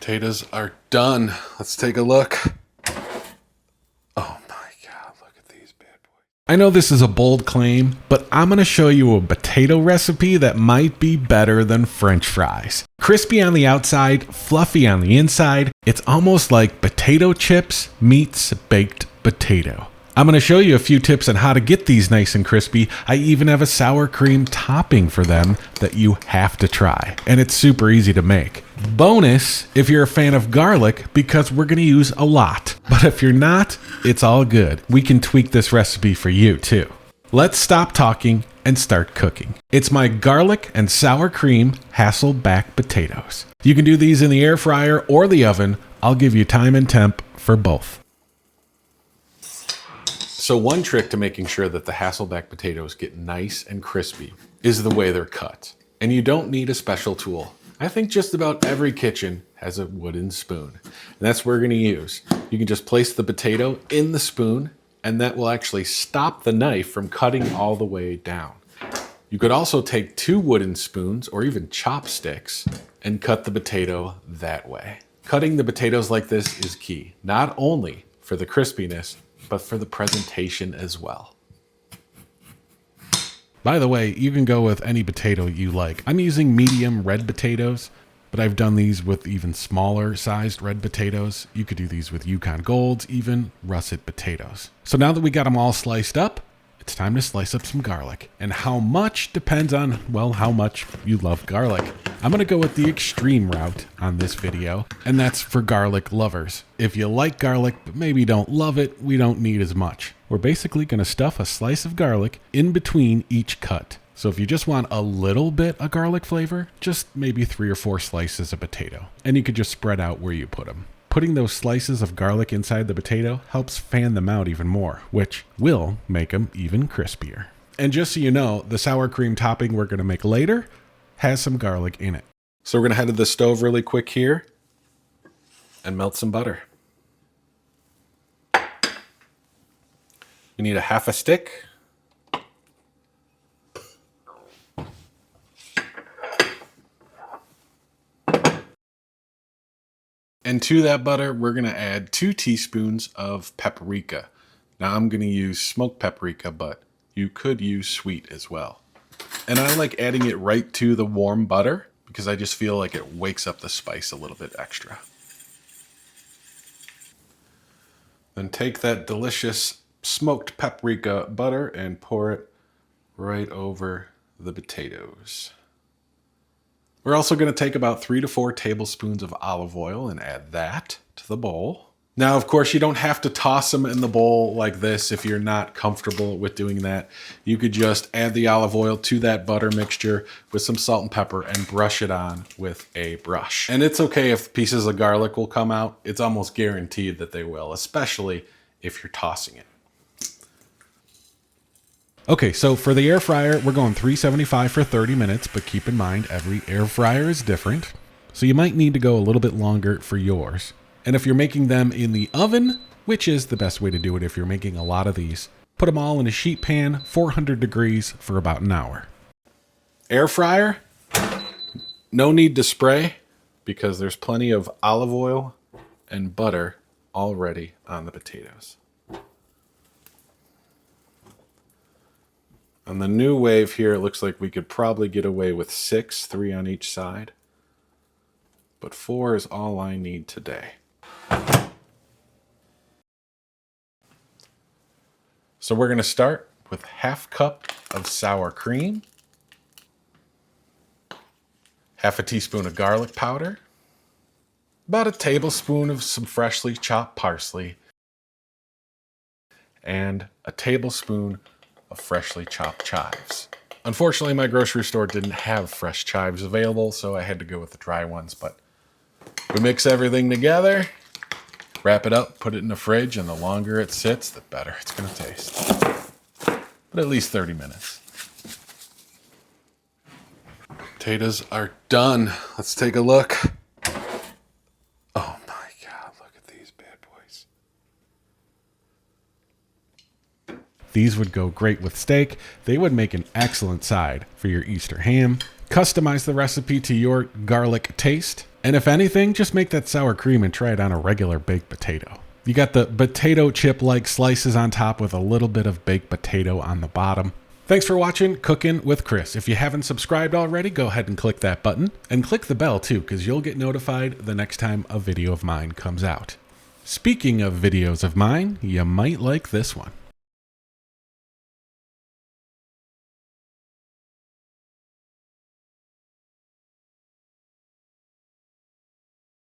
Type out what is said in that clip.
Potatoes are done. Let's take a look. Oh my God, look at these bad boys. I know this is a bold claim, but I'm going to show you a potato recipe that might be better than French fries. Crispy on the outside, fluffy on the inside. It's almost like potato chips meets baked potato. I'm going to show you a few tips on how to get these nice and crispy. I even have a sour cream topping for them that you have to try. And it's super easy to make. Bonus if you're a fan of garlic, because we're going to use a lot. But if you're not, it's all good. We can tweak this recipe for you too. Let's stop talking and start cooking. It's my garlic and sour cream Hasselback potatoes. You can do these in the air fryer or the oven. I'll give you time and temp for both. So one trick to making sure that the Hasselback potatoes get nice and crispy is the way they're cut. And you don't need a special tool. I think just about every kitchen has a wooden spoon. And that's what we're gonna use. You can just place the potato in the spoon, and that will actually stop the knife from cutting all the way down. You could also take 2 wooden spoons or even chopsticks and cut the potato that way. Cutting the potatoes like this is key, not only for the crispiness, but for the presentation as well. By the way, you can go with any potato you like. I'm using medium red potatoes, but I've done these with even smaller sized red potatoes. You could do these with Yukon Golds, even russet potatoes. So now that we got them all sliced up, it's time to slice up some garlic. And how much depends on, well, how much you love garlic. I'm gonna go with the extreme route on this video, and that's for garlic lovers. If you like garlic, but maybe don't love it, we don't need as much. We're basically gonna stuff a slice of garlic in between each cut. So if you just want a little bit of garlic flavor, just maybe 3 or 4 slices of potato. And you could just spread out where you put them. Putting those slices of garlic inside the potato helps fan them out even more, which will make them even crispier. And just so you know, the sour cream topping we're gonna make later has some garlic in it. So we're gonna head to the stove really quick here and melt some butter. You need a half a stick. And to that butter, we're gonna add 2 teaspoons of paprika. Now I'm gonna use smoked paprika, but you could use sweet as well. And I like adding it right to the warm butter because I just feel like it wakes up the spice a little bit extra. Then take that delicious smoked paprika butter and pour it right over the potatoes. We're also going to take about 3 to 4 tablespoons of olive oil and add that to the bowl. Now, of course, you don't have to toss them in the bowl like this if you're not comfortable with doing that. You could just add the olive oil to that butter mixture with some salt and pepper and brush it on with a brush. And it's okay if pieces of garlic will come out. It's almost guaranteed that they will, especially if you're tossing it. Okay, so for the air fryer, we're going 375 for 30 minutes, but keep in mind every air fryer is different. So you might need to go a little bit longer for yours. And if you're making them in the oven, which is the best way to do it if you're making a lot of these, put them all in a sheet pan, 400 degrees for about an hour. Air fryer, no need to spray because there's plenty of olive oil and butter already on the potatoes. On the new wave here, it looks like we could probably get away with 6, 3 on each side. But 4 is all I need today. So we're going to start with ½ cup of sour cream, ½ a teaspoon of garlic powder, about a tablespoon of some freshly chopped parsley, and a tablespoon of freshly chopped chives. Unfortunately, my grocery store didn't have fresh chives available, so I had to go with the dry ones, but we mix everything together, wrap it up, put it in the fridge, and the longer it sits, the better it's gonna taste. But at least 30 minutes. Potatoes are done. Let's take a look. Oh my God, look at these bad boys. These would go great with steak. They would make an excellent side for your Easter ham, Customize the recipe to your garlic taste. And if anything, just make that sour cream and try it on a regular baked potato. You got the potato chip-like slices on top with a little bit of baked potato on the bottom. Thanks for watching Cooking with Chris. If you haven't subscribed already, go ahead and click that button. And click the bell too, because you'll get notified the next time a video of mine comes out. Speaking of videos of mine, you might like this one.